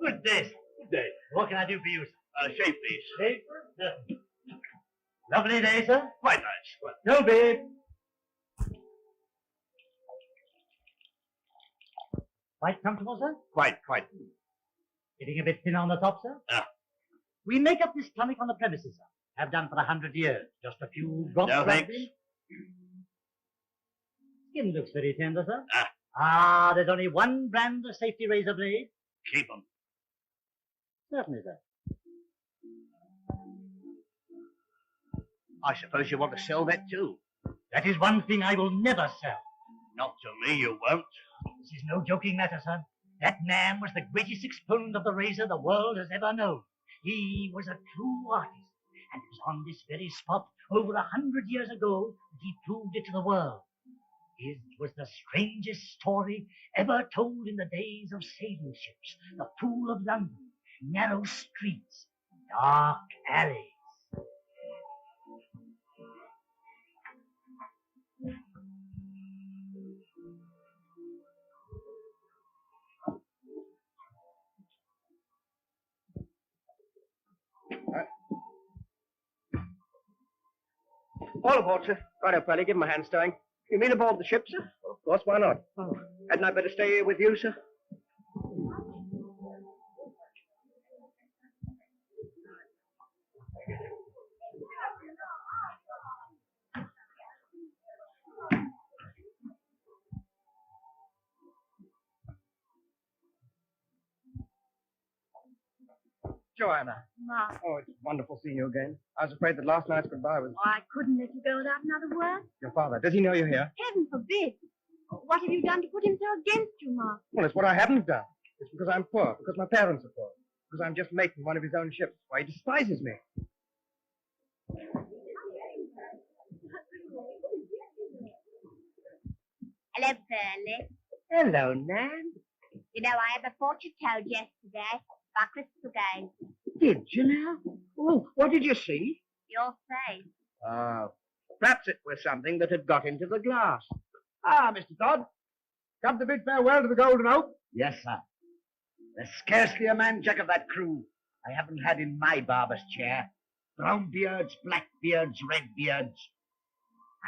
Good day. Good day. What can I do for you, sir? Shave, please. Shave? Certainly. Lovely day, sir? Quite nice. No, babe. Quite comfortable, sir? Quite. Getting a bit thin on the top, sir? We make up this tonic on the premises, sir. Have done for 100 years. Just a few drops. No, thanks. Skin looks very tender, sir. There's only one brand of safety razor blade. Keep them. Certainly, sir. I suppose you want to sell that too. That is one thing I will never sell. Not to me, you won't. This is no joking matter, sir. That man was the greatest exponent of the razor the world has ever known. He was a true artist, and it was on this very spot over 100 years ago that he proved it to the world. His was the strangest story ever told in the days of sailing ships, the Pool of London, narrow streets, dark alleys. All aboard, sir. Right up, Pelly. Give him a hand stowing. You mean aboard the ship, sir? Well, of course, why not? Oh. Hadn't I better stay here with you, sir? Joanna. Ma. Oh, it's wonderful seeing you again. I was afraid that last night's goodbye was... Oh, I couldn't let you go without another word. Your father. Does he know you're here? Heaven forbid. What have you done to put him so against you, Ma? Well, it's what I haven't done. It's because I'm poor, because my parents are poor, because I'm just making one of his own ships. Why, he despises me. Hello, Pearlie. Hello, Nan. You know, I had a fortune told yesterday by Crystal Games. Did you now? Oh, what did you see? Your face. Perhaps it was something that had got into the glass. Ah, Mr. Todd. Come to bid farewell to the Golden Oak? Yes, sir. There's scarcely a man jack of that crew I haven't had in my barber's chair. Brown beards, black beards, red beards.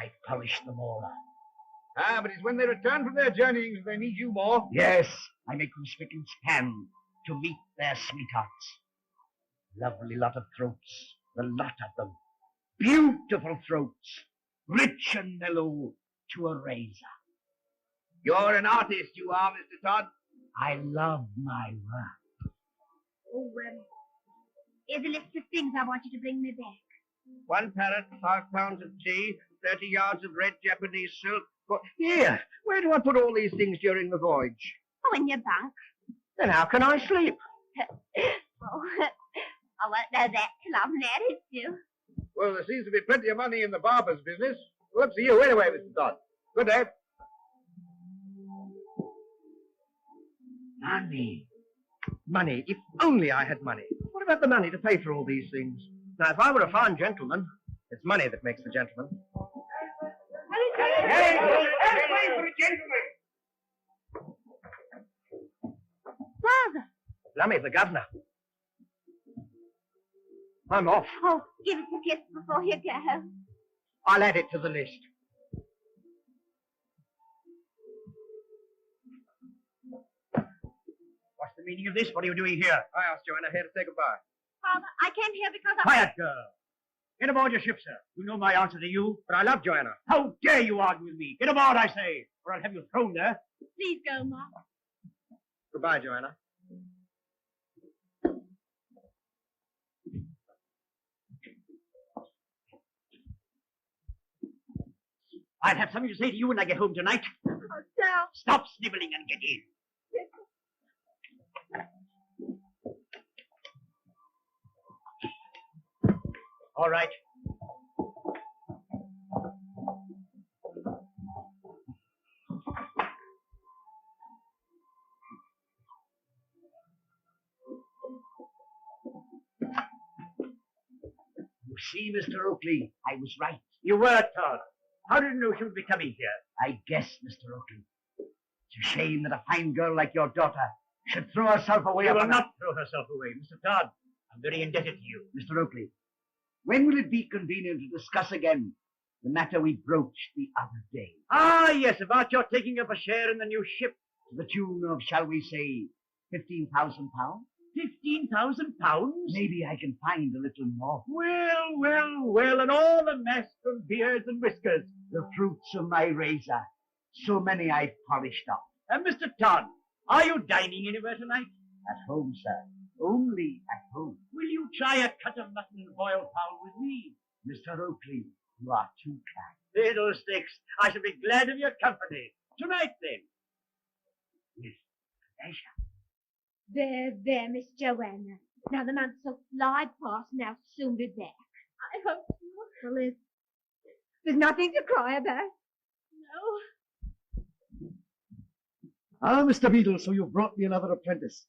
I've polished them all up. Ah, but it's when they return from their journeyings they need you more. Yes, I make them spick and span to meet their sweethearts. Lovely lot of throats, the lot of them. Beautiful throats, rich and mellow to a razor. You're an artist, you are, Mr. Todd. I love my work. Oh, here's a list of things I want you to bring me back. 1 parrot, 5 pounds of tea, 30 yards of red Japanese silk. Here, where do I put all these things during the voyage? Oh, in your bunk. Then how can I sleep? Oh, I won't know that till I'm married to. Well, there seems to be plenty of money in the barber's business. Well, up to you anyway, Mr. Todd. Good day. Money. Money. If only I had money. What about the money to pay for all these things? Now, if I were a fine gentleman, It's money that makes the gentleman. Hey, wait for a gentleman. Father. Lummy, the governor. I'm off. Oh, give us a kiss before you go. I'll add it to the list. What's the meaning of this? What are you doing here? I asked Joanna here to say goodbye. Father, I came here because I... Quiet, girl. Get aboard your ship, sir. You know my answer to you. But I love Joanna. How dare you argue with me? Get aboard, I say, or I'll have you thrown there. Please go, Ma. Goodbye, Joanna. I'll have something to say to you when I get home tonight. Oh, Sal. Stop sniveling and get in. All right. You see, Mr. Oakley, I was right. You were, Todd. How did you know she would be coming here? I guessed, Mr. Oakley. It's a shame that a fine girl like your daughter should throw herself away. She will not throw herself away, Mr. Todd. I'm very indebted to you. Mr. Oakley, when will it be convenient to discuss again the matter we broached the other day? Ah, yes, about your taking up a share in the new ship. To the tune of, shall we say, £15,000? £15,000? Maybe I can find a little more. Well, and all the mess from beards and whiskers. The fruits of my razor. So many I've polished off. And Mr. Todd, are you dining anywhere tonight? At home, sir. Only at home. Will you try a cut of mutton and boiled fowl with me? Mr. Oakley, you are too kind. Fiddlesticks, I shall be glad of your company. Tonight, then. With pleasure. There, Miss Joanna. Now the months will slide past and I'll soon be back. I hope so. Well, there's nothing to cry about. No. Ah, Mr. Beadle, so you've brought me another apprentice.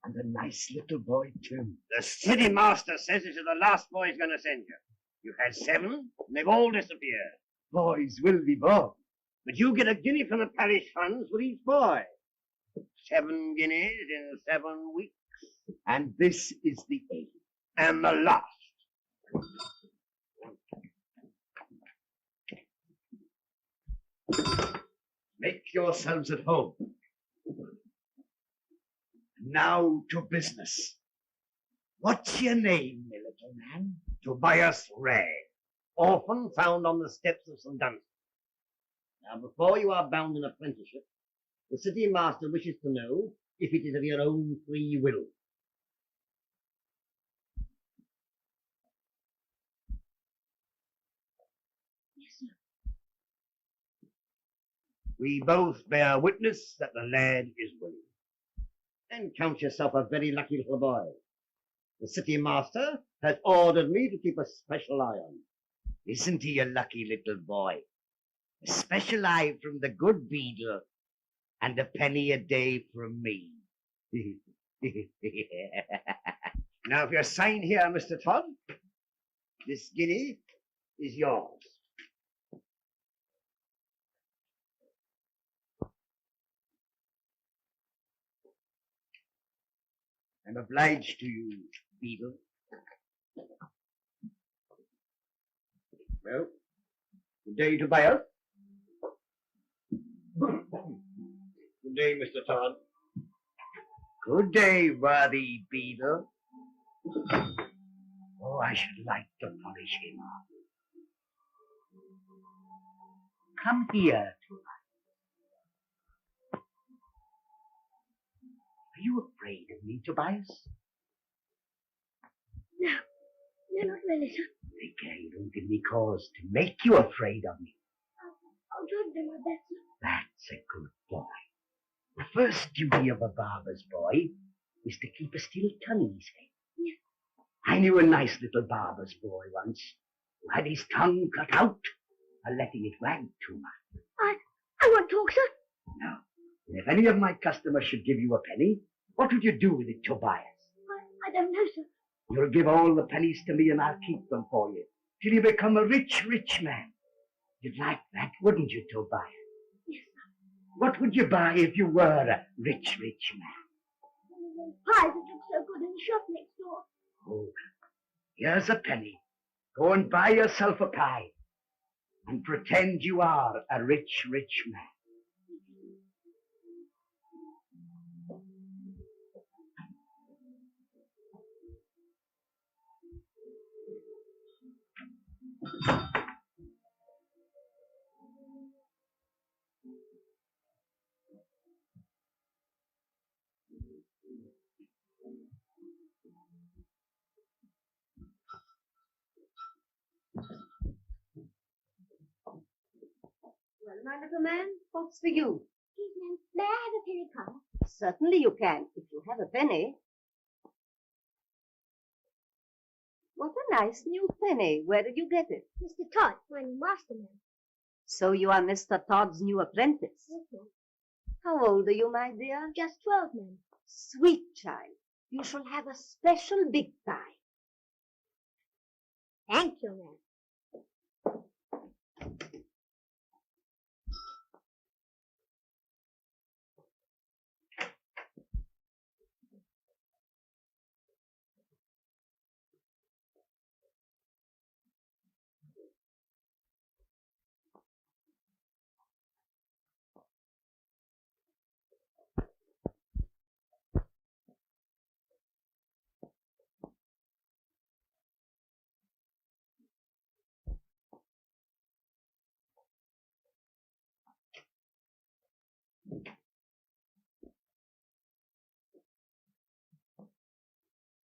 And a nice little boy, too. The city master says this is the last boy he's going to send you. You've had 7, and they've all disappeared. Boys will be born. But you get a guinea from the parish funds for each boy. 7 guineas in 7 weeks. And this is the 8th. And the last. Make yourselves at home. Now to business. What's your name, my little man? Tobias Ray, orphan found on the steps of St. Dunstan. Now, before you are bound in apprenticeship, the city master wishes to know if it is of your own free will. Yes, sir. We both bear witness that the lad is willing. And count yourself a very lucky little boy. The city master has ordered me to keep a special eye on him. Isn't he a lucky little boy? A special eye from the good beadle, and a penny a day from me. Now, if you sign here, Mr. Todd, this guinea is yours. I'm obliged to you, Beadle. Well, good day, Tobias. Good day, Mr. Todd. Good day, worthy Beadle. Oh, I should like to polish him off. Come here, Tobias. Are you afraid of me, Tobias? No, not really, sir. You don't give me cause to make you afraid of me. I'll try to do my best, sir. That's a good boy. The first duty of a barber's boy is to keep a still tongue in his head. Yes. I knew a nice little barber's boy once who had his tongue cut out for letting it wag too much. I won't talk, sir. No. And if any of my customers should give you a penny, what would you do with it, Tobias? I don't know, sir. You'll give all the pennies to me and I'll keep them for you. till you become a rich, rich man. You'd like that, wouldn't you, Tobias? Yes, sir. What would you buy if you were a rich, rich man? One of those pies that look so good in the shop next door. Oh, here's a penny. Go and buy yourself a pie and pretend you are a rich, rich man. Well, my little man, what's for you? Please, ma'am, may I have a penny collar? Certainly you can, if you have a penny. What a nice new penny. Where did you get it? Mr. Todd, my new master, ma'am. So you are Mr. Todd's new apprentice. Yes, ma'am. How old are you, my dear? Just 12, ma'am. Sweet child. You shall have a special big pie. Thank you, ma'am.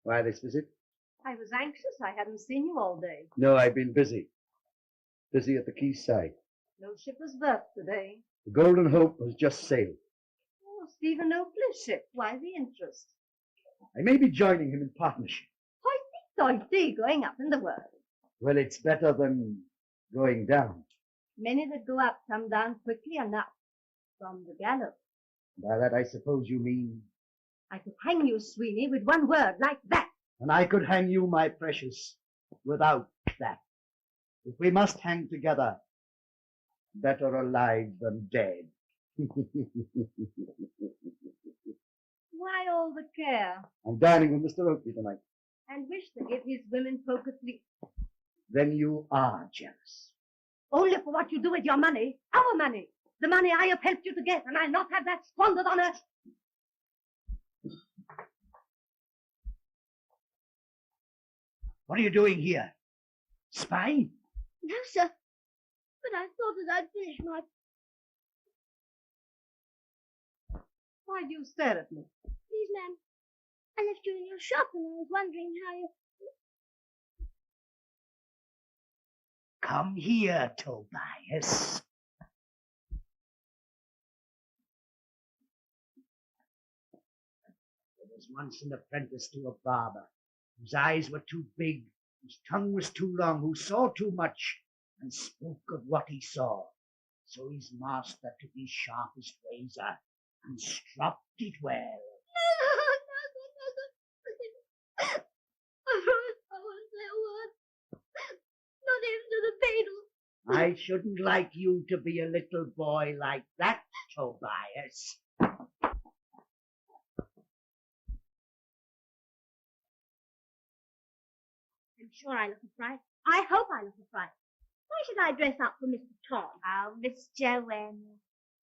Why this visit? I was anxious. I hadn't seen you all day. No, I've been busy. Busy at the quayside. No ship was berthed today. The Golden Hope has just sailed. Oh, Stephen Oakley's ship. Why the interest? I may be joining him in partnership. Hoity-toity, going up in the world. Well, it's better than going down. Many that go up come down quickly enough from the gallows. By that I suppose you mean... I could hang you, Sweeney, with one word like that. And I could hang you, my precious, without that. If we must hang together, better alive than dead. Why all the care? I'm dining with Mr. Oakley tonight. And wish to give his women folk a treat. Then you are jealous. Only for what you do with your money, our money, the money I have helped you to get, and I'll not have that squandered on a... What are you doing here? Spy? No, sir. But I thought that I'd finished my... Why do you stare at me? Please, ma'am. I left you in your shop and I was wondering how you... Come here, Tobias. There was once an apprentice to a barber, whose eyes were too big, whose tongue was too long, who saw too much, and spoke of what he saw. So his master took his sharpest razor and stropped it well. I promise I won't say a word. Not even to the beadle. I shouldn't like you to be a little boy like that, Tobias. I'm sure I look a fright. I hope I look a fright. Why should I dress up for Mr. Todd? Oh, Miss Joanna,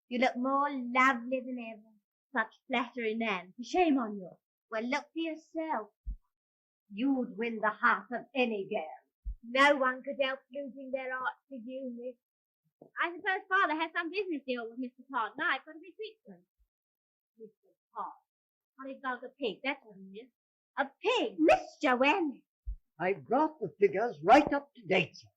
you look more lovely than ever. Such flattery, Nan. For shame on you. Well, look for yourself. You'd win the heart of any girl. No one could help losing their heart for you, miss. I suppose Father has some business deal with Mr. Todd, and I've got to be sweet to him. Mr. Todd. What a vulgar pig, that's what he is. A pig! Miss Joanna. I brought the figures right up to date, sir.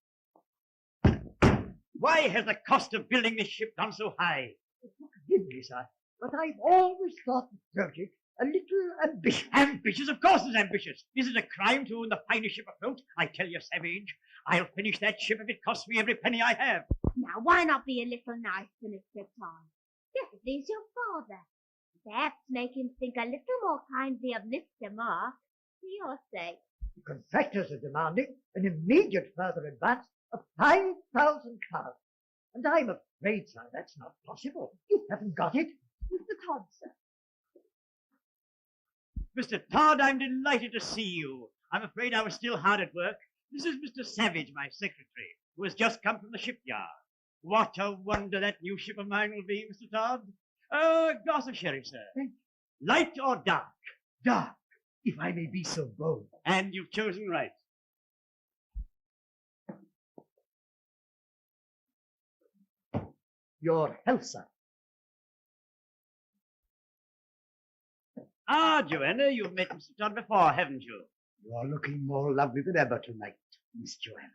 Why has the cost of building this ship gone so high? Forgive me, sir, but I've always thought the project a little ambitious. Ambitious? Of course it's ambitious. Is it a crime to own the finest ship afloat? I tell you, savage, I'll finish that ship if it costs me every penny I have. Now, why not be a little nice to Mr. Todd? Just as he's your father. Perhaps make him think a little more kindly of Mr. Mark, for your sake. The contractors are demanding an immediate further advance of £5,000. And I'm afraid, sir, that's not possible. You haven't got it. Mr. Todd, sir. Mr. Todd, I'm delighted to see you. I'm afraid I was still hard at work. This is Mr. Savage, my secretary, who has just come from the shipyard. What a wonder that new ship of mine will be, Mr. Todd. A glass of sherry, sir. Light or dark? Dark, if I may be so bold. And you've chosen right. Your health, sir. Ah, Joanna, you've met Mr. Todd before, haven't you? You're looking more lovely than ever tonight, Miss Joanna.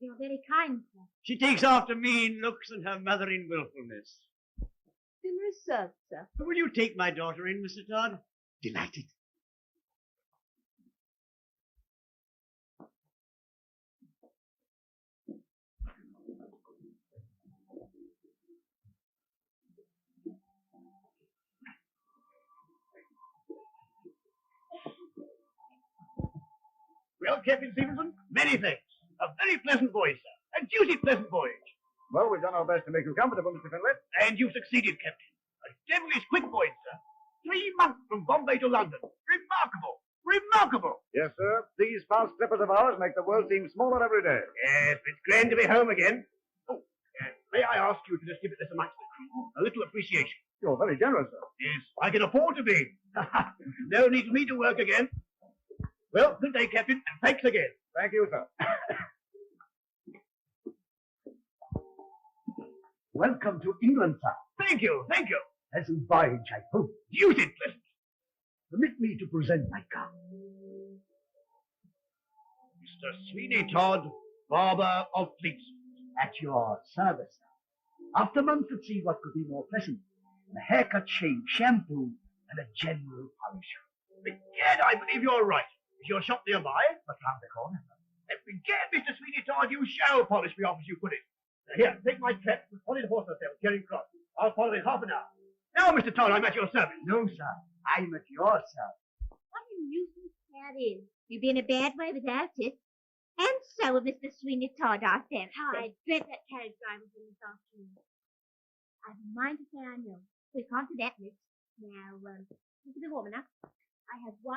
You're very kind, sir. She takes after mean looks and her mothering willfulness. Dinner is served, sir. Will you take my daughter in, Mr. Todd? Delighted. Well, Captain Stevenson, many thanks. A very pleasant voyage, sir. A deuced pleasant voyage. Well, we've done our best to make you comfortable, Mr. Finlay. And you've succeeded, Captain. A devilish quick voyage, sir. 3 months from Bombay to London. Remarkable. Remarkable. Yes, sir. These fast clippers of ours make the world seem smaller every day. Yes, it's grand to be home again. Oh, may I ask you to distribute this amongst the crew? A little appreciation. You're very generous, sir. Yes, I can afford to be. No need for me to work again. Well, good day, Captain, and thanks again. Thank you, sir. Welcome to England, sir. Thank you, thank you. Pleasant voyage, I hope. Deuced pleasant. Permit me to present my car. Mr. Sweeney Todd, Barber of Fleet. At your service, sir. After months at sea, what could be more pleasant? A haircut, shave, shampoo, and a general polish. Begad, I believe you're right. Is your shop nearby? But round the corner, sir. Begad, Mr. Sweeney Todd, you shall polish me off as you put it. Here, take my cap and put it horse hotel, Charing Cross. I'll follow in half an hour. Now, Mr. Todd, I'm at your service. No, sir. I'm at your service. What a nuisance that is. You'd be in a bad way without it. And so will Mr. Sweeney Todd, our therapist. How I dread that carriage driver from this afternoon. I've a mind to say I know. We can't do that, miss. Now, this will be warm enough. I have 1,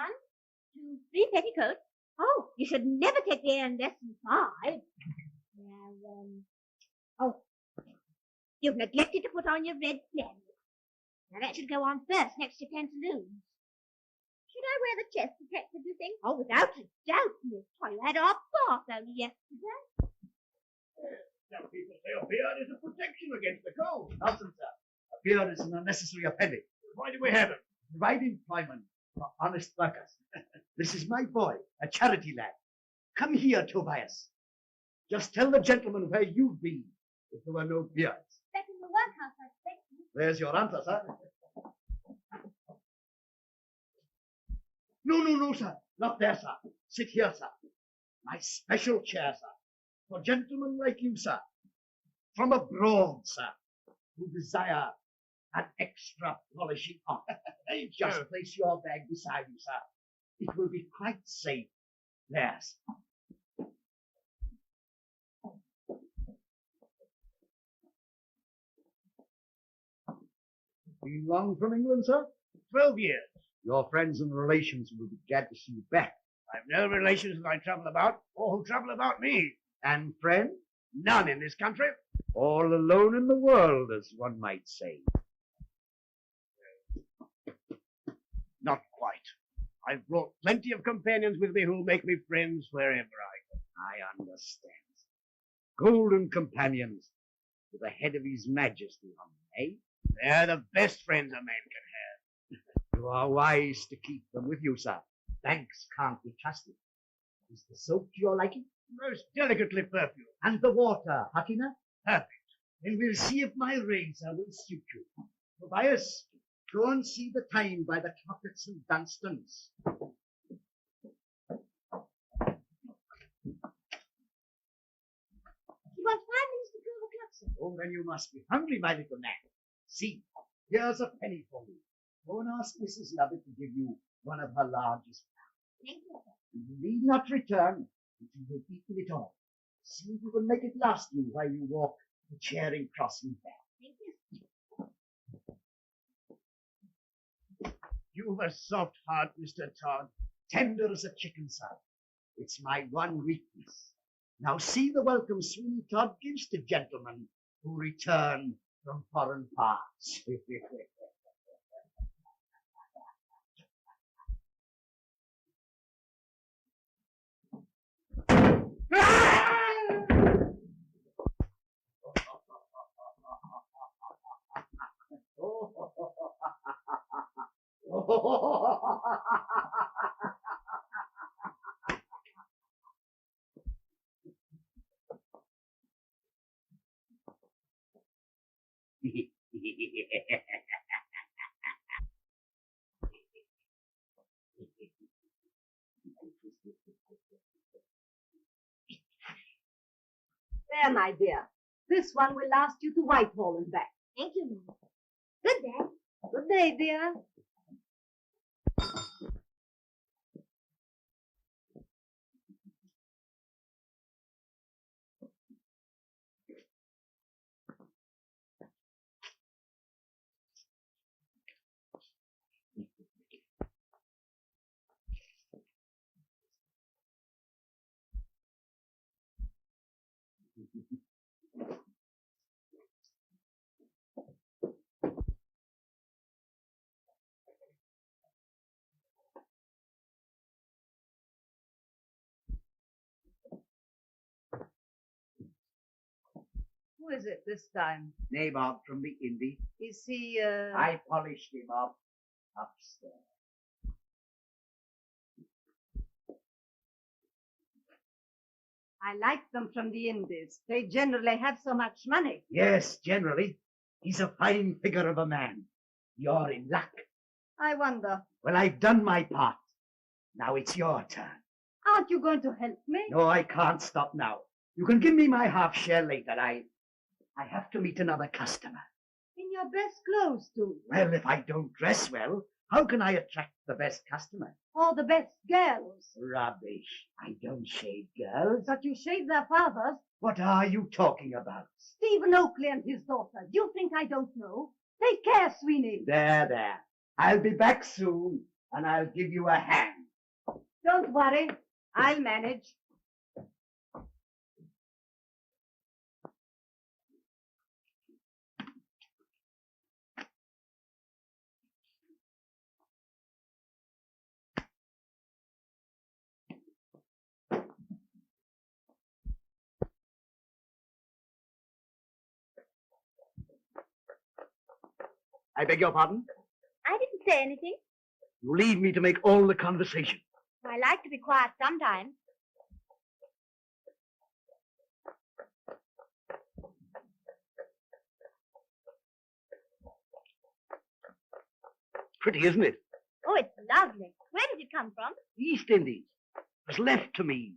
2, 3 petticoats. Oh, you should never take the air in less than 5. Now, oh, you've neglected to put on your red flannel. Now that should go on first, next to pantaloons. Should I wear the chest protector, do you think? Oh, without a doubt, miss. Why, you had our bath only yesterday. Some people say a beard is a protection against the cold. Nonsense, sir. A beard is an unnecessary appendage. Why do we have it? Provide employment for honest workers. This is my boy, a charity lad. Come here, Tobias. Just tell the gentleman where you'd be if there were no beards. Back in the workhouse, I expect. There's your answer, sir. No, sir. Not there, sir. Sit here, sir. My special chair, sir. For gentlemen like you, sir. From abroad, sir. Who desire an extra polishing off. Just place your bag beside you, sir. It will be quite safe. There, sir. Been long from England, sir? 12 years. Your friends and relations will be glad to see you back. I've no relations that I travel about, or who travel about me. And friends? None in this country. All alone in the world, as one might say. Not quite. I've brought plenty of companions with me who'll make me friends wherever I go. I understand. Golden companions with the head of His Majesty on them, eh? They're the best friends a man can have. You are wise to keep them with you, sir. Banks can't be trusted. Is the soap to your liking? Most delicately perfumed. And the water hot enough? Perfect. Then we'll see if my razor will suit you. Tobias, go and see the time by the clock at St. Dunstan's. You got 5 minutes to 12 o'clock, sir. Oh, then you must be hungry, my little man. See, here's a penny for you. Go and ask Mrs. Lovett to give you one of her largest. Thank you, sir. You need not return until you've beaten it all. See if you can make it last you while you walk the Charing Crossing back. You've a soft heart, Mr. Todd. Tender as a chicken, sir. It's my one weakness. Now see the welcome Sweeney Todd gives to gentlemen who return from foreign parts. There, my dear. This one will last you to Whitehall and back. Thank you, Mom. Good day. Good day, dear. Who is it this time? Nabob from the Indy. Is he, I polished him up upstairs. I like them from the Indies. They generally have so much money. Yes, generally. He's a fine figure of a man. You're in luck. I wonder, Well, I've done my part. Now it's your turn. aren't you going to help me? No, I can't stop now. You can give me my half share later. I have to meet another customer. In your best clothes, too. Well, if I don't dress well, how can I attract the best customer? Or the best girls. Rubbish. I don't shave girls. But you shave their fathers. What are you talking about? Stephen Oakley and his daughter. Do you think I don't know? Take care, Sweeney. There. I'll be back soon, and I'll give you a hand. Don't worry. I'll manage. I beg your pardon? I didn't say anything. You leave me to make all the conversation. I like to be quiet sometimes. Pretty, isn't it? Oh, it's lovely. Where did it come from? The East Indies. It was left to me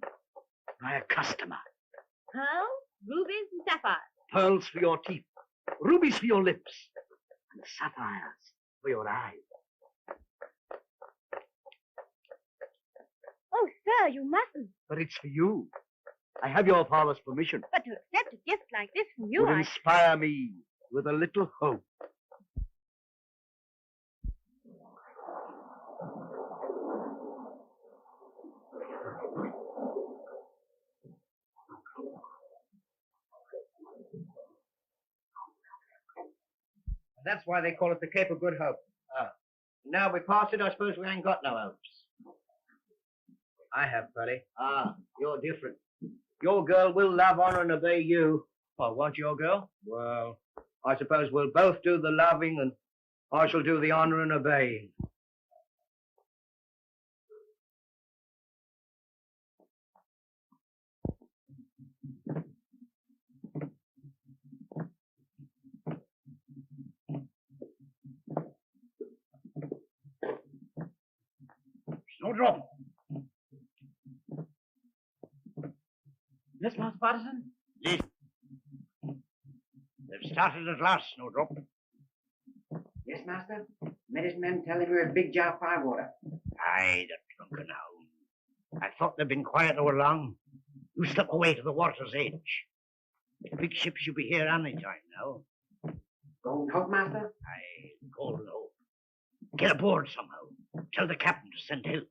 by a customer. Pearls, rubies, and sapphires. Pearls for your teeth, rubies for your lips, and sapphires for your eyes. Oh, sir, you mustn't. But it's for you. I have your father's permission. But to accept a gift like this from you, Would inspire me with a little hope. That's why they call it the Cape of Good Hope. Now we passed it, I suppose we ain't got no hopes. I have, buddy. You're different. Your girl will love, honor, and obey you. Oh, want your girl? Well, I suppose we'll both do the loving, and I shall do the honor and obeying. Snowdrop. Yes, Master Patterson? Yes. They've started at last, Snowdrop. Yes, Master? Medicine men tell him you're a big jar of firewater. Aye, the drunken hound. I thought they'd been quiet all along. You slip away to the water's edge. The big ship should be here any time now. Going out, Master? Aye, cold low. Get aboard somehow. Tell the captain to send help.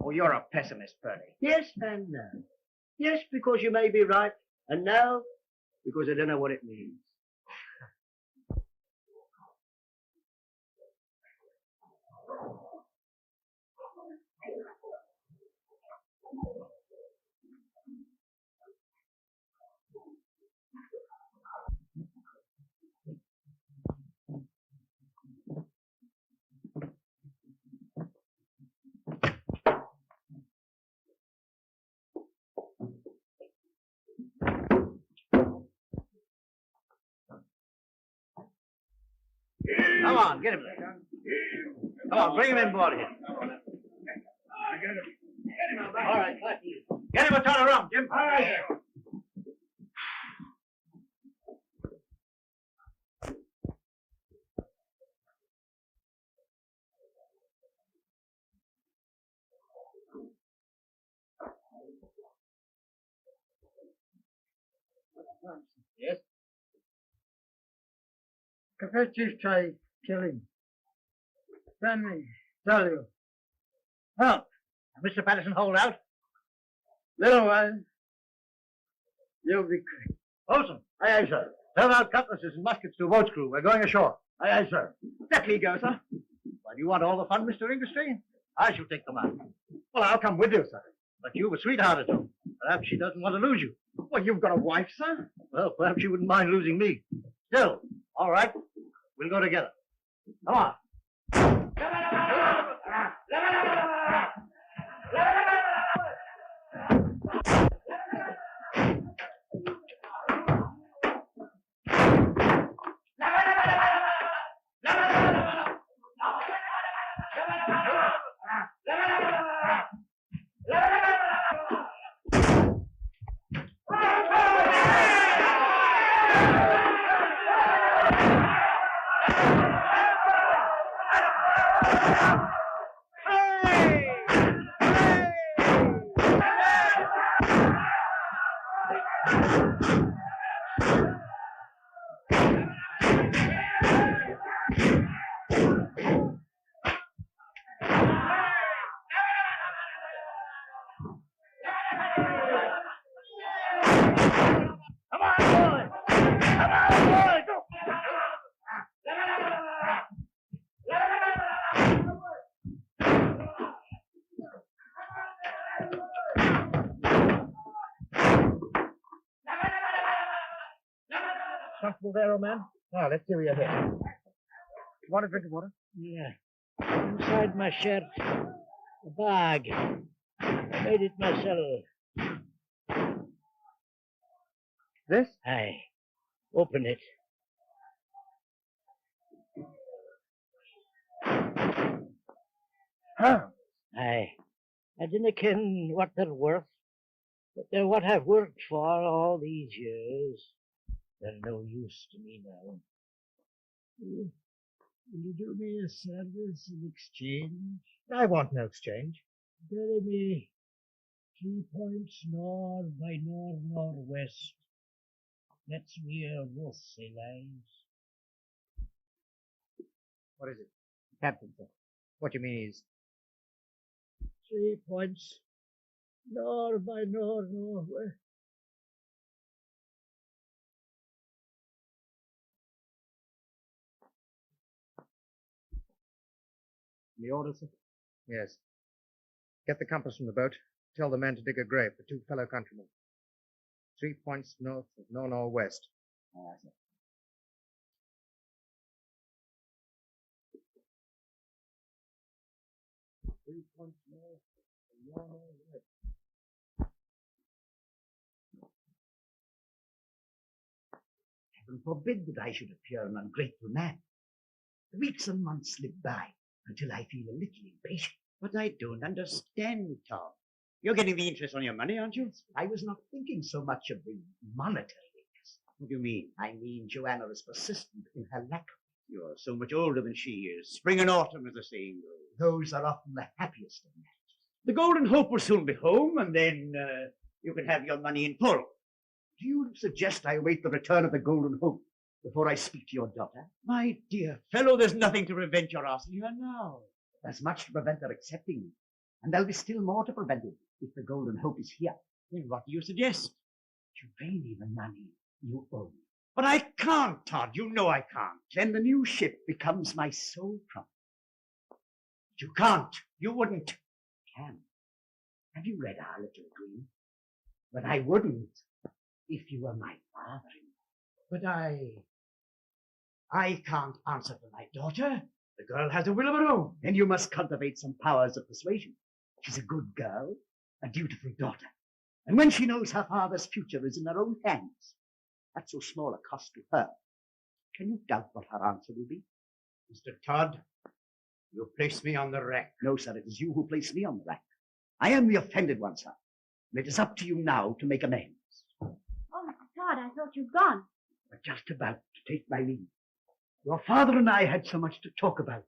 Oh, you're a pessimist, Bertie. Yes and no. Yes, because you may be right, and no, because I don't know what it means. Come on, get him there. Come on, bring him in board here. All right, Get him a ton of rum, Jim. all right. Yes? Capacious try killing. Let me tell you. Help! Mr. Patterson, hold out. Little while, you'll be quick. Olson. Aye, aye, sir. Turn out cutlasses and muskets to a boat's crew. We're going ashore. Aye, aye, sir. Let me go, sir. Why, do you want all the fun, Mr. Inglestree? I shall take them out. Well, I'll come with you, sir. But you've a sweetheart at home. Perhaps she doesn't want to lose you. Well, you've got a wife, sir? Well, perhaps she wouldn't mind losing me. Still, all right. We'll go together. Come on. Comfortable there, old man? Now, let's see where you're here. Want a drink of water? Yeah. Inside my shirt, a bag. I made it myself. This? Aye. Open it. Huh. Aye. I dinna ken what they're worth, but they're what I've worked for all these years. They're no use to me now. Will you do me a service in exchange? I want no exchange. Bury me 3 points north by northwest. That's where both say lies. What is it? Captain, sir. What you mean is... 3 points north by northwest. The order, sir? Yes. Get the compass from the boat. Tell the men to dig a grave for 2 fellow countrymen. 3 points north of northwest. Aye, sir. 3 points north of northwest. Heaven forbid that I should appear an ungrateful man. The weeks and months slip by until I feel a little impatient. But I don't understand, Tom. You're getting the interest on your money, aren't you? I was not thinking so much of the monetary interest. What do you mean? I mean Joanna is persistent in her lack of it. You're so much older than she is. Spring and autumn, as the saying goes. Those are often the happiest of marriages. The Golden Hope will soon be home, and then you can have your money in full. Do you suggest I await the return of the Golden Hope before I speak to your daughter? My dear fellow, there's nothing to prevent your asking her now. There's much to prevent her accepting me, and there'll be still more to prevent it if the Golden Hope is here. Then what do you suggest? To pay me the money you owe me. But I can't, Todd. You know I can't. Then the new ship becomes my sole property. You can't. You wouldn't. Can. Have you read our little agreement? But I wouldn't if you were my father-in-law. But I can't answer for my daughter. The girl has a will of her own. Then you must cultivate some powers of persuasion. She's a good girl, a dutiful daughter. And when she knows her father's future is in her own hands, that's so small a cost to her. Can you doubt what her answer will be? Mr. Todd, you place me on the rack. No, sir, it is you who place me on the rack. I am the offended one, sir. And it is up to you now to make amends. Oh, Mr. Todd, I thought you'd gone. But just about to take my leave. Your father and I had so much to talk about.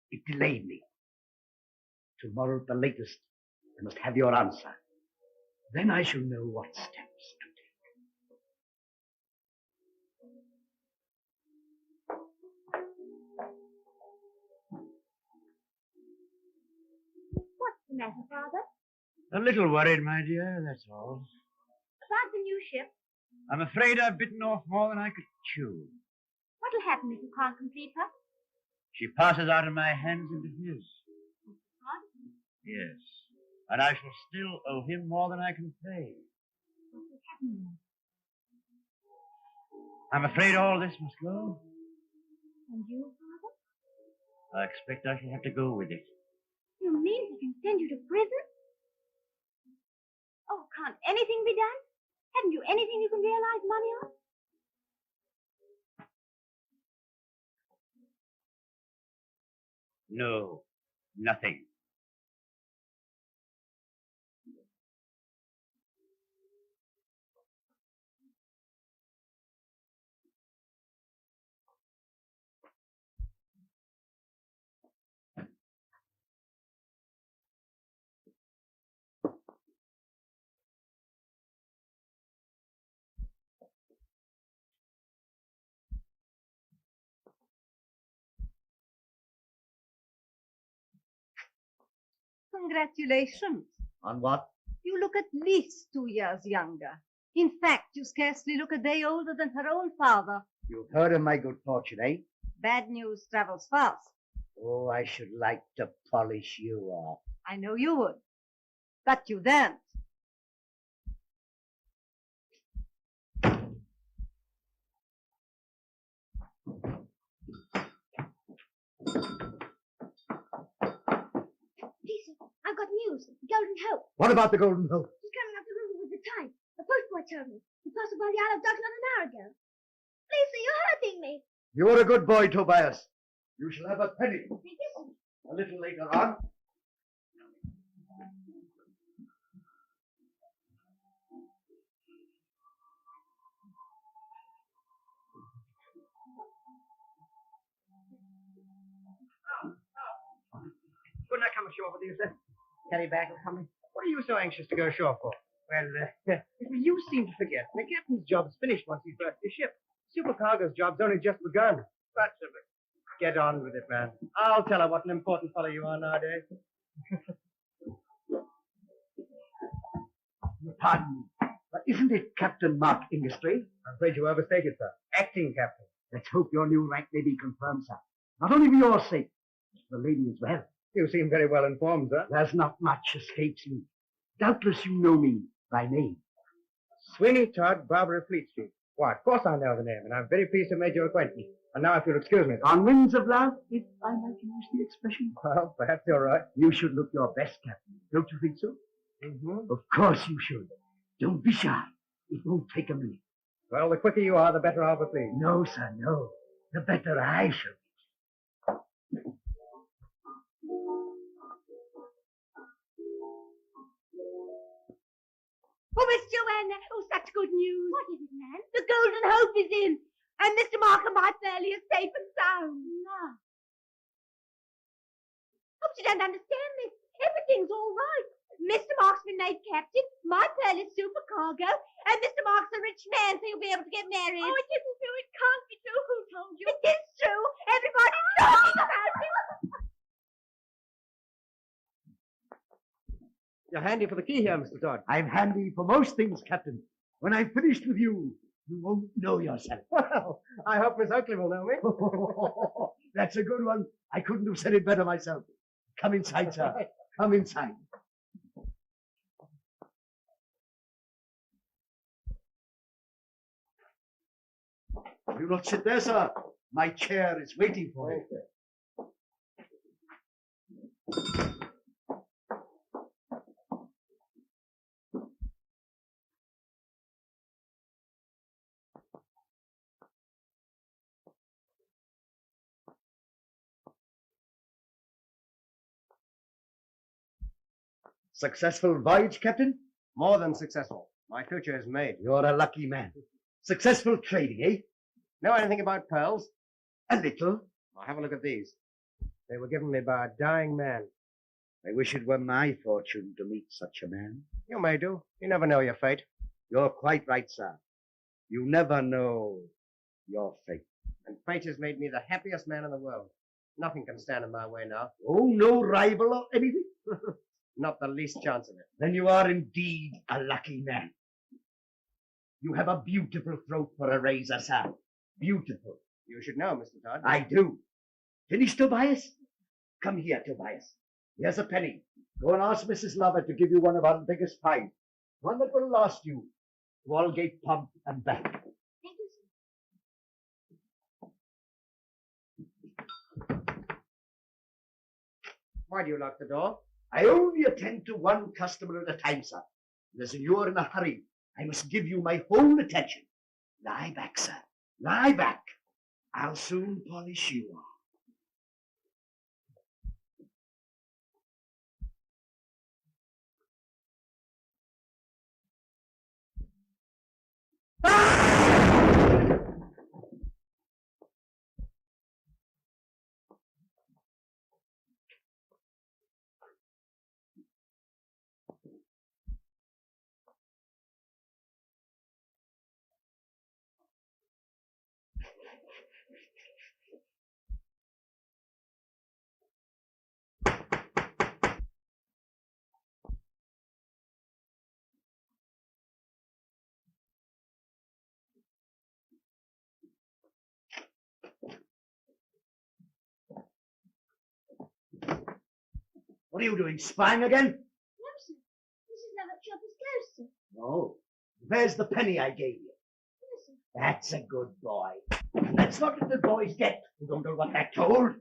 It delayed me. Tomorrow at the latest, I must have your answer. Then I shall know what steps to take. What's the matter, Father? A little worried, my dear, that's all. About the new ship? I'm afraid I've bitten off more than I could chew. What'll happen if you can't complete her? She passes out of my hands into his. Todd? Yes. And I shall still owe him more than I can pay. What will happen then? I'm afraid all this must go. And you, Father? I expect I shall have to go with it. You mean he can send you to prison? Oh, can't anything be done? Haven't you anything you can realize money on? No, nothing. Congratulations. On what? You look at least 2 years younger. In fact, you scarcely look a day older than her own father. You've heard of my good fortune, eh? Bad news travels fast. Oh, I should like to polish you off. I know you would. But you daren't. Lisa, I've got news. The Golden Hope. What about the Golden Hope? She's coming up the river with the tide. The postboy told me. He passed by the Isle of Dogs not an hour ago. Lisa, you're hurting me. You're a good boy, Tobias. You shall have a penny. Thank you. A little later on. Couldn't I come ashore with you, sir? Carry bag or something? What are you so anxious to go ashore for? Well, you seem to forget. The captain's job's finished once he's berthed his ship. Supercargo's job's only just begun. But get on with it, man. I'll tell her what an important fellow you are nowadays. Pardon me, but isn't it Captain Mark Industry? I'm afraid you overstate it, sir. Acting captain. Let's hope your new rank may be confirmed, sir. Not only for your sake, but for the lady as well. You seem very well informed, sir. There's not much escapes me. Doubtless you know me by name. Sweeney Todd, Barber of Fleet Street. Why, of course I know the name, and I'm very pleased to have made your acquaintance. And now, if you'll excuse me, sir. On wings of love, if I might use the expression. Well, perhaps you're right. You should look your best, Captain. Don't you think so? Mm-hmm. Of course you should. Don't be shy. It won't take a minute. Well, the quicker you are, the better I'll be pleased. No, sir, no. The better I shall be. Oh, Miss Joanna, oh, such good news. What is it, ma'am? The Golden Hope is in, and Mr. Markham, my fairly is safe and sound. No. Oh, you don't understand, miss. Everything's all right. Mr. Mark's been made captain, my pearl is supercargo, and Mr. Mark's a rich man, so he'll be able to get married. Oh, it isn't true. It can't be true. Who told you? It is true. Everybody's talking about it. You're handy for the key here, Mr. Todd. I'm handy for most things, Captain. When I've finished with you, you won't know yourself. Well, I hope Miss Oakley will know me. That's a good one. I couldn't have said it better myself. Come inside, sir. Come inside. Do not sit there, sir. My chair is waiting for you. Successful voyage, Captain? More than successful. My future is made. You're a lucky man. Successful trading, eh? Know anything about pearls? A little. Well, have a look at these. They were given me by a dying man. I wish it were my fortune to meet such a man. You may do. You never know your fate. You're quite right, sir. You never know your fate. And fate has made me the happiest man in the world. Nothing can stand in my way now. Oh, no rival or anything? Not the least chance of it. Then you are indeed a lucky man. You have a beautiful throat for a razor, sir. Beautiful. You should know, Mr. Todd. I do. Finish, Tobias? Come here, Tobias. Here's a penny. Go and ask Mrs. Lovett to give you one of our biggest finds. One that will last you to Aldgate Pub and back. Thank you, sir. Why do you lock the door? I only attend to one customer at a time, sir. And as you're in a hurry, I must give you my whole attention. Lie back, sir. Lie back. I'll soon polish you off. What are you doing, spying again? No, sir. Mrs. Lovett's shop is closed, sir. Oh, there's the penny I gave you. Yes, sir. That's a good boy. And that's not what the boys get who don't know what they're told.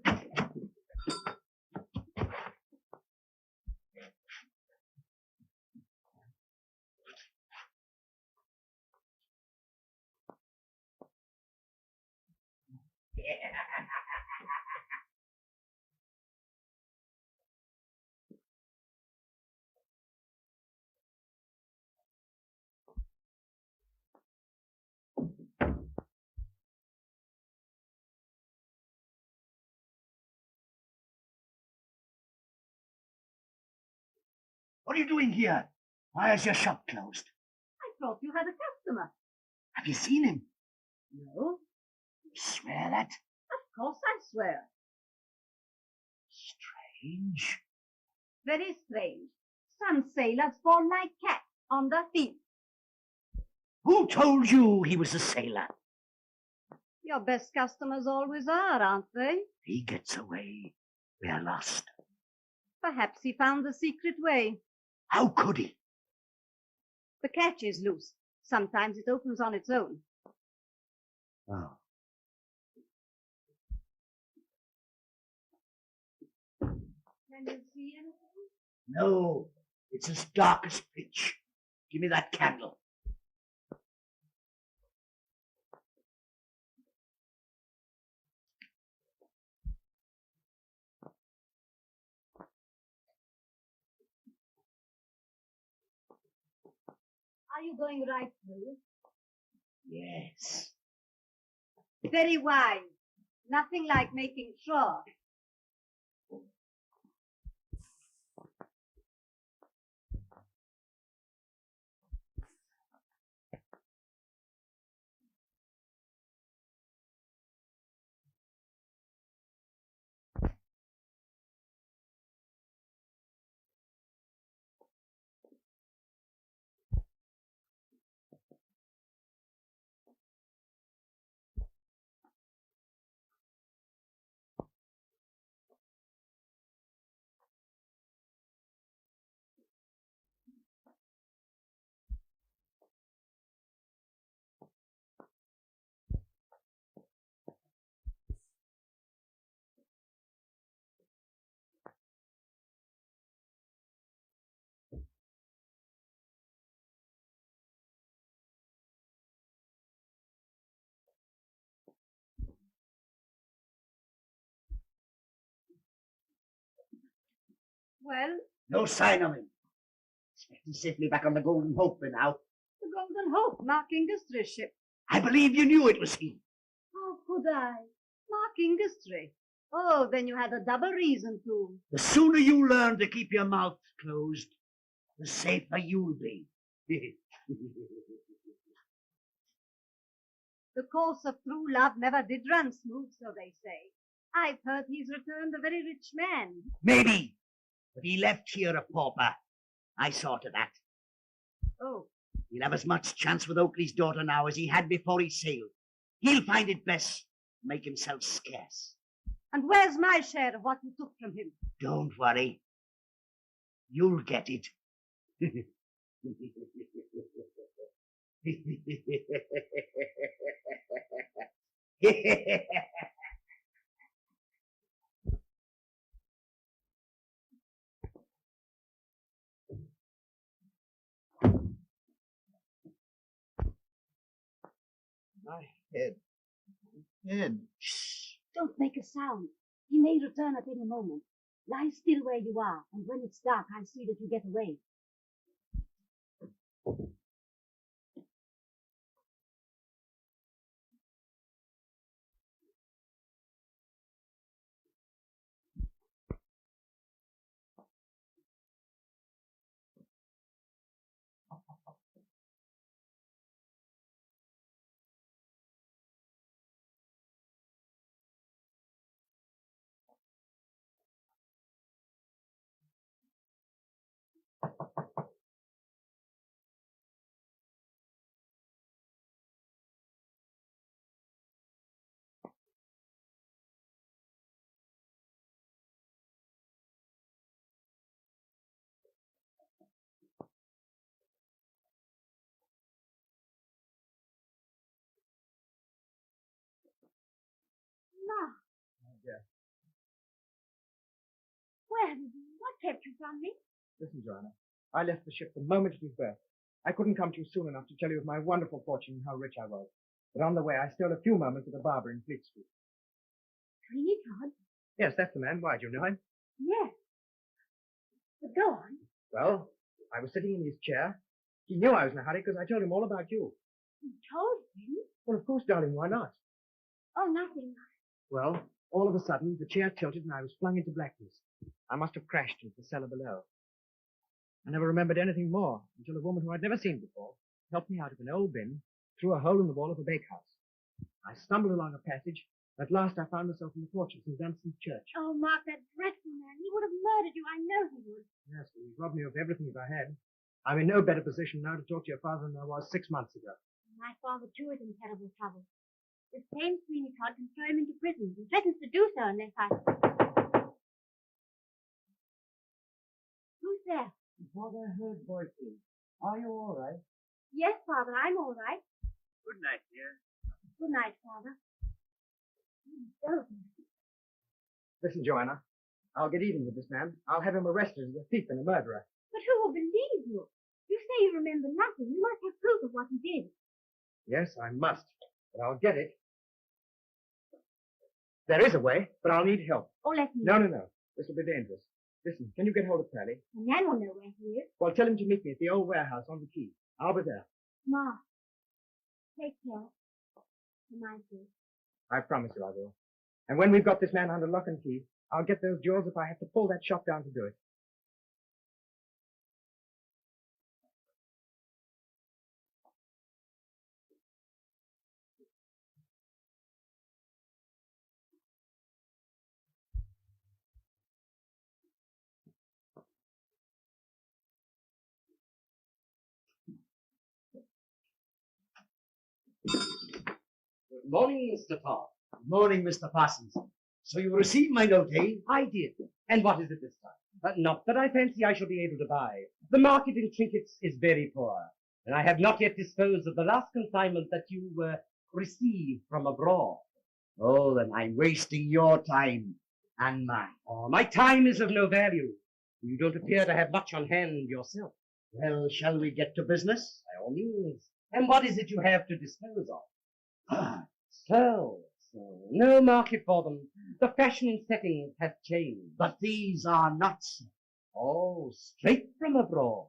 What are you doing here? Why is your shop closed? I thought you had a customer. Have you seen him? No, You swear that? of course I swear. Strange. Very strange. Some sailors fall like cats on the field. Who told you he was a sailor? Your best customers always are, aren't they? He gets away. We're lost. Perhaps he found the secret way. How could he? The catch is loose. Sometimes it opens on its own. Oh. Can you see anything? No, it's as dark as pitch. Give me that candle. Are you going right through? Yes. Very wise. Nothing like making sure. Well, No sign of him. Expect he's safely back on the Golden Hope by now. the Golden Hope, Mark Industries ship. I believe you knew it was he. How could I? Mark Industry. Oh, then you had a double reason to. The sooner you learn to keep your mouth closed, the safer you'll be. The course of true love never did run smooth, so they say. I've heard he's returned a very rich man. Maybe, but he left here a pauper. I saw to that. Oh, He'll have as much chance with Oakley's daughter now as he had before he sailed. He'll find it best to make himself scarce. and where's my share of what you took from him? Don't worry. You'll get it. My head. Head. Shh! Don't make a sound. He may return at any moment. Lie still where you are, and when it's dark, I'll see that you get away. Mark, Yeah. where did you? What kept you from me? Listen, Joanna. I left the ship the moment it was berthed. I couldn't come to you soon enough to tell you of my wonderful fortune and how rich I was. But on the way, I stole a few moments at the Barber in Fleet Street. Sweeney Todd? Yes, that's the man. Why, do you know him? Yes. But go on. Well, I was sitting in his chair. He knew I was in a hurry because I told him all about you. You told him? Well, of course, darling, why not? Oh, nothing. Well, all of a sudden, the chair tilted and I was flung into blackness. I must have crashed into the cellar below. I never remembered anything more until a woman who I'd never seen before helped me out of an old bin through a hole in the wall of a bakehouse. I stumbled along a passage. At last, I found myself in the porch of St. Dunstan's church. Oh, Mark, that dreadful man. He would have murdered you. I know he would. Yes, he robbed me of everything that I had. I'm in no better position now to talk to your father than I was 6 months ago. My father, too, is in terrible trouble. This same Sweeney Todd can throw him into prison and threatens to do so unless I... Who's there? What I heard voices. Are you all right? Yes, Father, I'm all right. Good night, dear. Good night, Father. Oh, Listen, Joanna, I'll get even with this man. I'll have him arrested as a thief and a murderer. but who will believe you? You say you remember nothing. You must have proof of what he did. Yes, I must, but I'll get it. There is a way, but I'll need help. Oh, let me. No. This will be dangerous. Listen, can you get hold of Pearlie? The man will know where he is. Well, tell him to meet me at the old warehouse on the quay. I'll be there. Ma, take care. Remind me. I promise you I will. And when we've got this man under lock and key, I'll get those jewels if I have to pull that shop down to do it. Good morning, Mr. Todd. Good morning, Mr. Parsons. So you received my note, eh? I did. And what is it this time? Not that I fancy I shall be able to buy. The market in trinkets is very poor, and I have not yet disposed of the last consignment that you received from abroad. Oh, then I'm wasting your time and mine. Oh, my time is of no value. You don't appear to have much on hand yourself. Well, shall we get to business? By all means. And what is it you have to dispose of? Ah, So, no market for them. The fashion in settings has changed. but these are nuts. Oh, straight from abroad.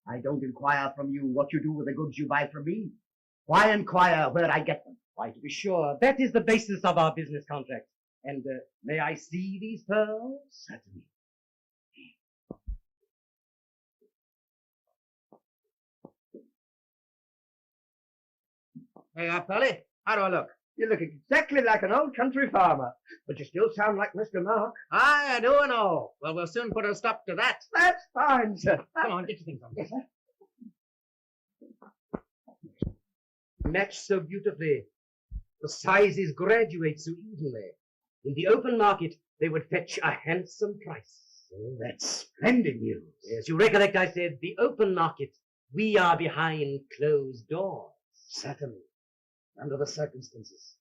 I don't inquire from you what you do with the goods you buy from me. Why inquire where I get them? Why, to be sure, that is the basis of our business contract. And may I see these pearls? Certainly. Hey, Polly, how do I look? You look exactly like an old country farmer, but you still sound like Mr. Mark. I do and all. Well, we'll soon put a stop to that. That's fine, sir. Come on, get your things on. Yes, sir. Match so beautifully. The sizes graduate so evenly. In the open market, they would fetch a handsome price. Oh, that's splendid news. Yes, you recollect I said the open market. We are behind closed doors. Certainly. Under the circumstances.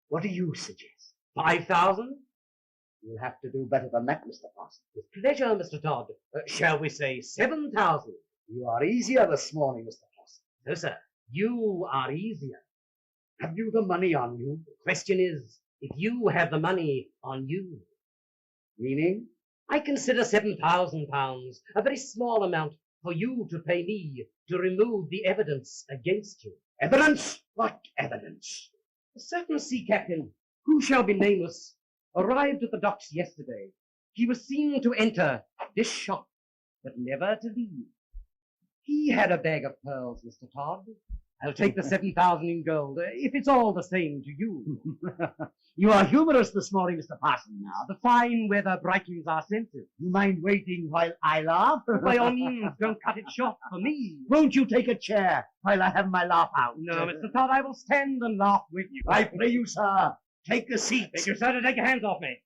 What do you suggest? 5,000? You'll have to do better than that, Mr. Parsons. With pleasure, Mr. Todd. Shall we say 7,000? You are easier this morning, Mr. Parsons. No, sir. You are easier. Have you the money on you? The question is, if you have the money on you. Meaning? I consider £7,000 a very small amount for you to pay me to remove the evidence against you. Evidence? What evidence? A certain sea captain, who shall be nameless, arrived at the docks yesterday. He was seen to enter this shop, but never to leave. He had a bag of pearls, Mr. Todd. I'll take the 7,000 in gold, if it's all the same to you. You are humorous this morning, Mr. Parsons. Now, the fine weather brightens our senses. You mind waiting while I laugh? By all means, don't cut it short for me. Won't you take a chair while I have my laugh out? No, Mr. Todd, I will stand and laugh with you. I pray you, sir, take a seat. Beg you, sir, to take your hands off me.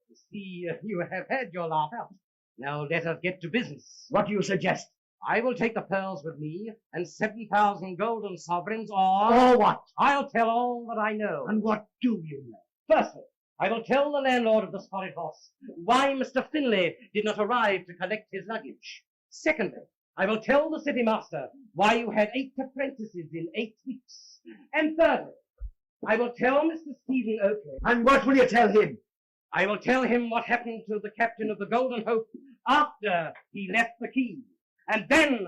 You see, you have had your laugh out. Now let us get to business. What do you suggest? I will take the pearls with me and 7,000 golden sovereigns, or Or what? I'll tell all that I know. And what do you know? Firstly, I will tell the landlord of the Spotted Horse why Mr. Finlay did not arrive to collect his luggage. Secondly, I will tell the city master why you had 8 apprentices in 8 weeks. And thirdly, I will tell Mr. Stephen Oakley. And what will you tell him? I will tell him what happened to the captain of the Golden Hope after he left the quay. And then...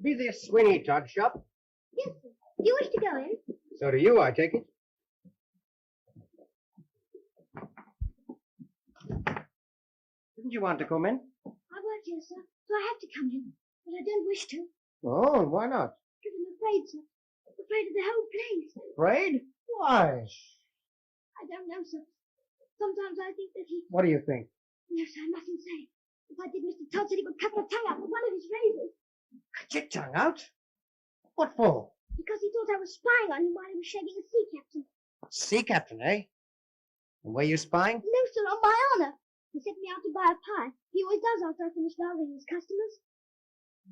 Be this Sweeney Todd shop? Yes, sir. Do you wish to go in? So do you, I take it. Didn't you want to come in? I work here, sir, so I have to come in. But I don't wish to. Oh, why not? Because I'm afraid, sir. I'm afraid of the whole place. Afraid? Why? I don't know, sir. Sometimes I think that he... What do you think? No, sir, I mustn't say. If I did, Mr. Todd said he would cut my tongue out with one of his razors. Cut your tongue out? What for? Because he thought I was spying on him while he was shagging a sea captain. Sea captain, eh? And were you spying? No, sir, on my honor. He sent me out to buy a pie. He always does after I finish larvating his customers.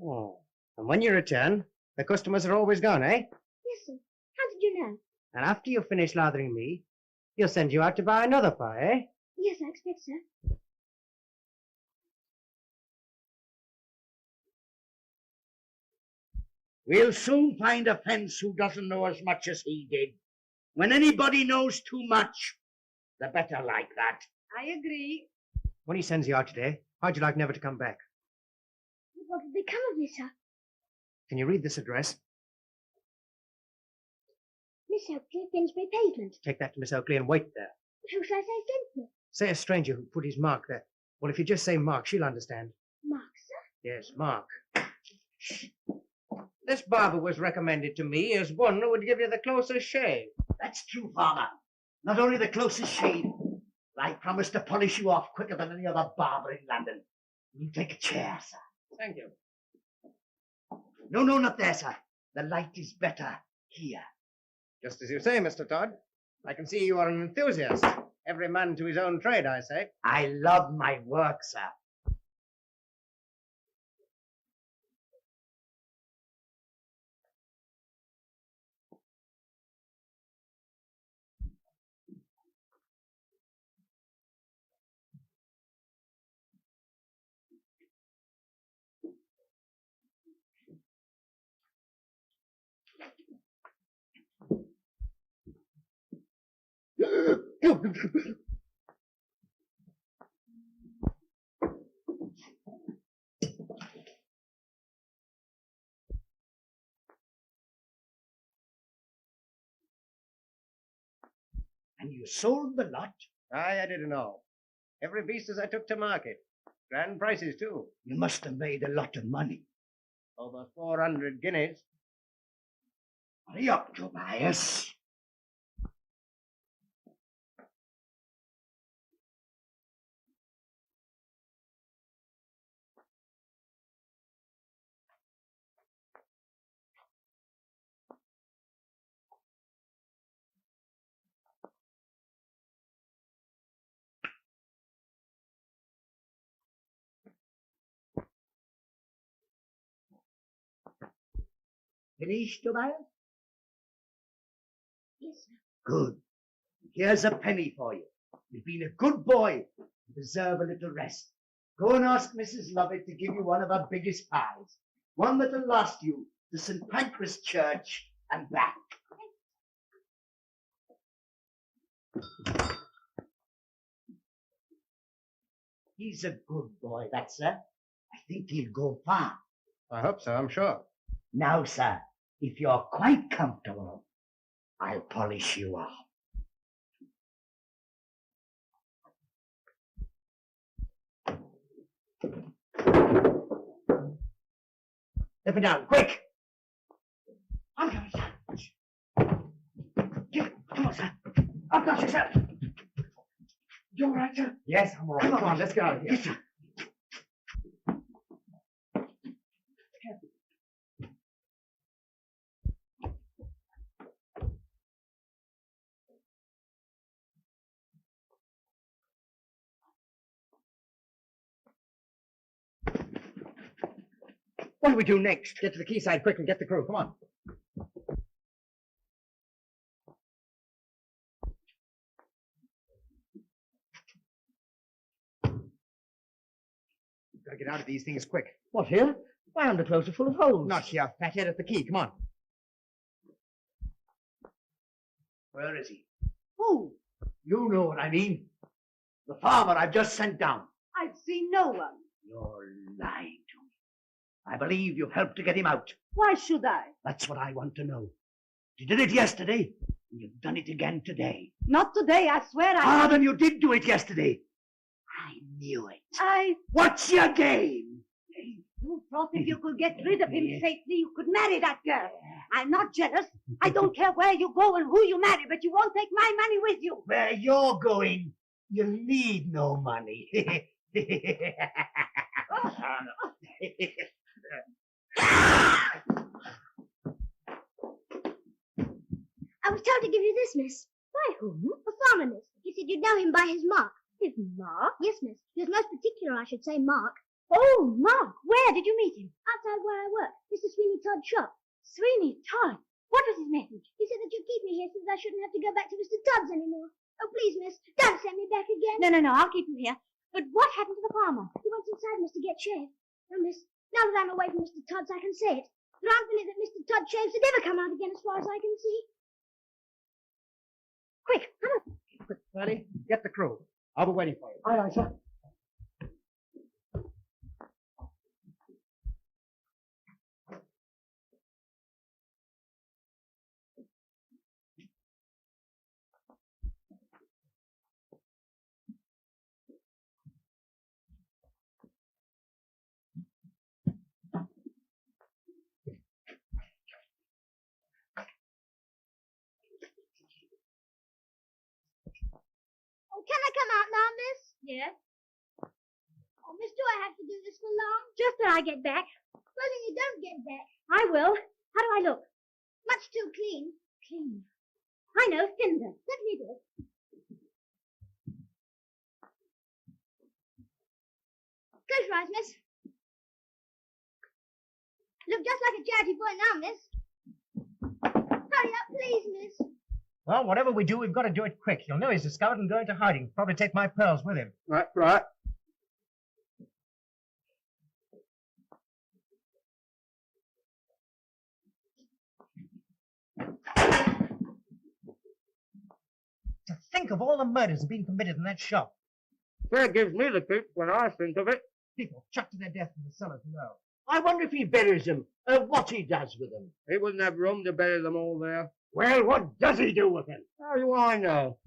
Oh. And when you return, The customers are always gone, eh? Yes, sir. How did you know? And after you've finished lathering me, he'll send you out to buy another pie, eh? Yes, I expect so. We'll soon find a fence who doesn't know as much as he did. When anybody knows too much, the better like that. I agree. When he sends you out today, how'd you like never to come back? What will become of me, sir? Can you read this address? Miss Oakley, Finsbury Pavement. Take that to Miss Oakley and wait there. Who shall I say sent me? Say a stranger who put his mark there. Well, if you just say Mark, she'll understand. Mark, sir? Yes, Mark. This barber was recommended to me as one who would give you the closest shave. That's true, Farmer. Not only the closest shave, but I promise to polish you off quicker than any other barber in London. You take a chair, sir. Thank you. No, not there, sir. The light is better here. Just as you say, Mr. Todd. I can see you are an enthusiast. Every man to his own trade, I say. I love my work, sir. And you sold the lot? Aye, I didn't know. Every beast as I took to market. Grand prices, too. You must have made a lot of money. Over 400 guineas. Hurry up, Tobias. Finished, Tobias? Yes, sir. Good. Here's a penny for you. You've been a good boy. You deserve a little rest. Go and ask Mrs. Lovett to give you one of her biggest pies. One that'll last you to St. Pancras Church and back. He's a good boy, that, sir. I think he'll go far. I hope so, I'm sure. Now, sir, if you're quite comfortable, I'll polish you off. Lift it down, quick! I'm coming, sir. Come on, sir. I've got you, sir. You all right, sir? Yes, I'm all right. Come on, let's get out of here. Yes, sir. What do we do next? Get to the quayside quick and get the crew. Come on. We've got to get out of these things quick. What, here? My underclothes are full of holes. Not here, fathead, at the quay. Come on. Where is he? Who? You know what I mean. The farmer I've just sent down. I've seen no one. You're lying to me. I believe you've helped to get him out. Why should I? That's what I want to know. You did it yesterday, and you've done it again today. Not today, I swear I... Then you did do it yesterday. I knew it. What's your game? You thought if you could get rid of him safely, you could marry that girl. I'm not jealous. I don't care where you go and who you marry, but you won't take my money with you. Where you're going, you'll need no money. I was told to give you this, miss. By whom? The farmer, miss. He said you'd know him by his mark. His mark? Yes, miss. He was most particular, I should say, Mark. Oh, Mark. Where did you meet him? Outside where I work, Mr. Sweeney Todd's shop. Sweeney Todd, what was his message? He said that you'd keep me here so that I shouldn't have to go back to Mr. Todd's anymore. Oh, please, miss, don't send me back again. No, I'll keep you here. But what happened to the farmer? He went inside, miss, to get shaved. Oh, miss, now that I'm away from Mr. Todd's, I can say it. There aren't many that Mr. Todd shaves that ever come out again as far as I can see. Quick, come on. Quick, Freddie, get the crew. I'll be waiting for you. Aye, sir. Oh, can I come out now, miss? Yes. Oh, miss, do I have to do this for long? Just till I get back. Supposing you don't get back. I will. How do I look? Much too clean. Clean. I know, Cinder. Let me do it. Close your eyes, miss. Look just like a charity boy now, miss. Hurry up, please, miss. Well, whatever we do, we've got to do it quick. He'll know he's discovered and go into hiding. Probably take my pearls with him. Right. To think of all the murders that have been committed in that shop. That gives me the creeps when I think of it. People chucked to their death in the cellars below. I wonder if he buries them, what he does with them. He wouldn't have room to bury them all there. Well, what does he do with them? How do I know?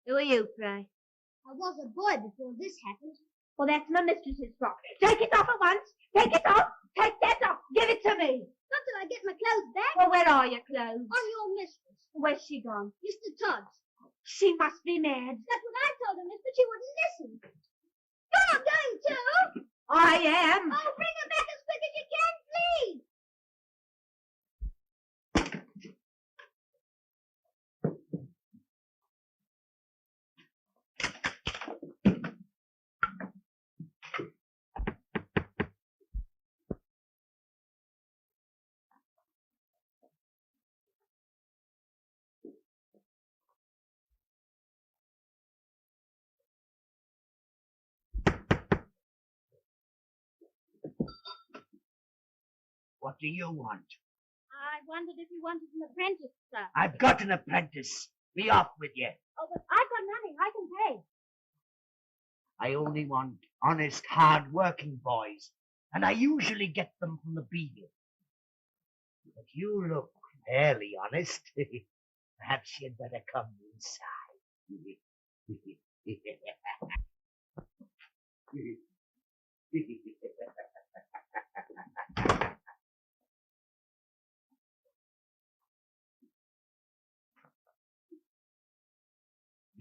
Who are you, Pray? I was a boy before this happened. Well, that's my mistress's frock. Take it off at once. Take it off. Take that off. Give it to me. Not till I get my clothes back. Well, where are your clothes? On your mistress. Where's she gone? Mr. Todd's. She must be mad. That's what I told her, miss, but she wouldn't listen. You're not going to. I am. Oh, bring her back as quick as you can, please. What do you want? I wondered if you wanted an apprentice, sir. I've got an apprentice. Be off with you. Oh, but I've got money. I can pay. I only want honest, hard-working boys, and I usually get them from the beadle. But you look fairly honest. Perhaps you'd better come inside.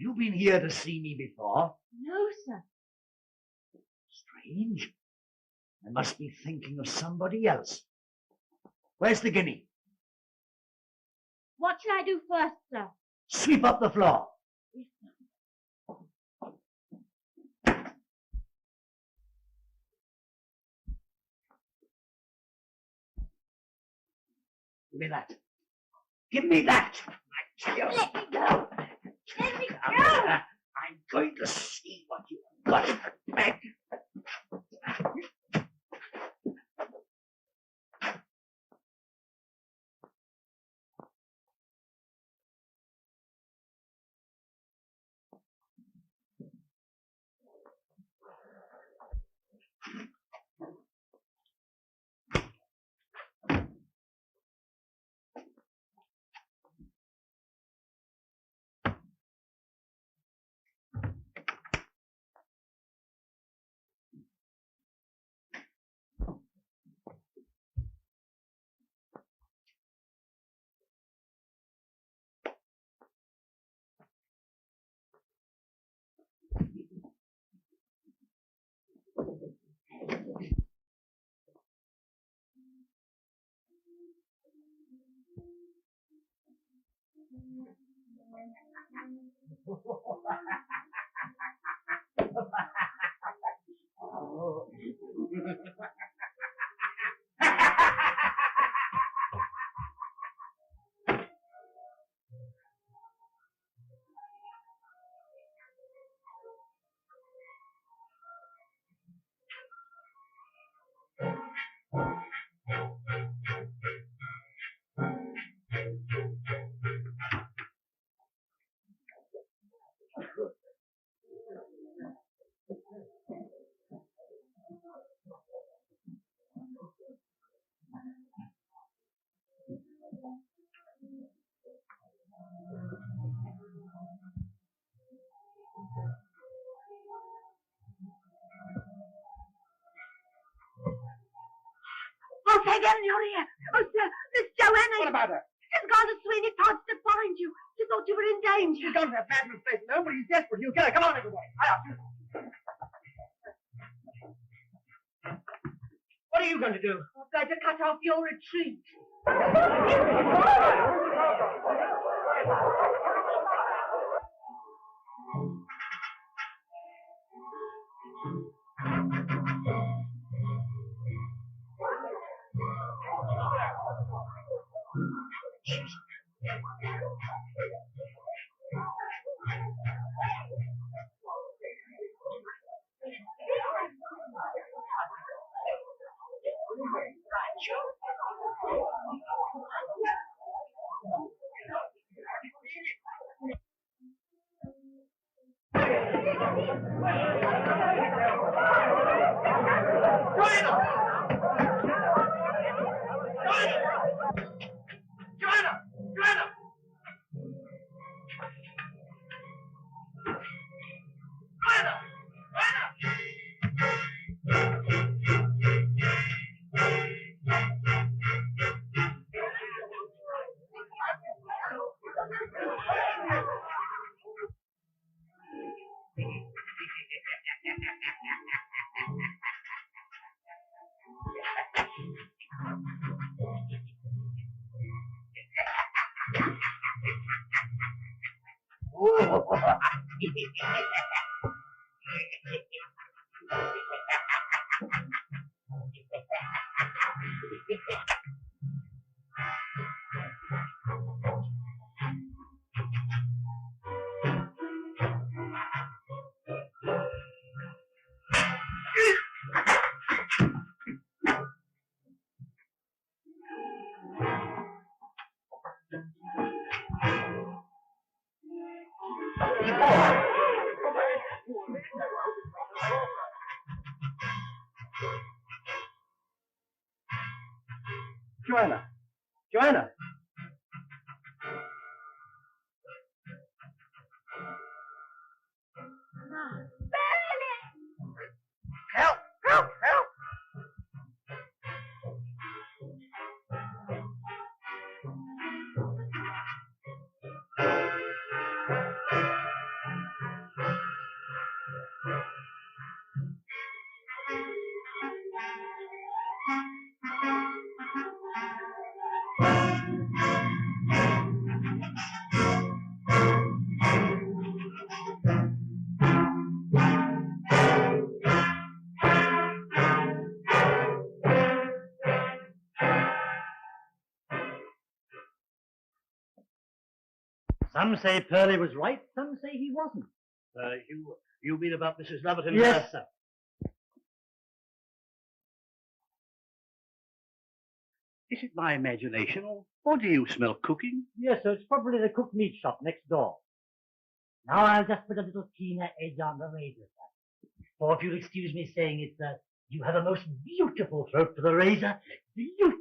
You been here to see me before? No, sir. Strange. I must be thinking of somebody else. Where's the guinea? What shall I do first, sir? Sweep up the floor. Give me that. Give me that. I tell you. Let me go. Let me go. I'm going to see what you've got in the bag. again, you're here. Oh, sir, Miss Joanna. What about her? She's gone to Sweeney Todd's to find you. She thought you were in danger. She's gone to that madman's place. Nobody's desperate. You get her. Come on, everybody. What are you going to do? I'm going to cut off your retreat. Joanna. Joanna. Help! Help! Help! Some say Pearlie was right, some say he wasn't. You mean about Mrs. Loverton? Yes, sir. Is it my imagination, or do you smell cooking? Yes, sir, it's probably the cooked meat shop next door. Now I'll just put a little keener edge on the razor, sir. Or if you'll excuse me saying it, sir, you have a most beautiful throat for the razor. Beautiful.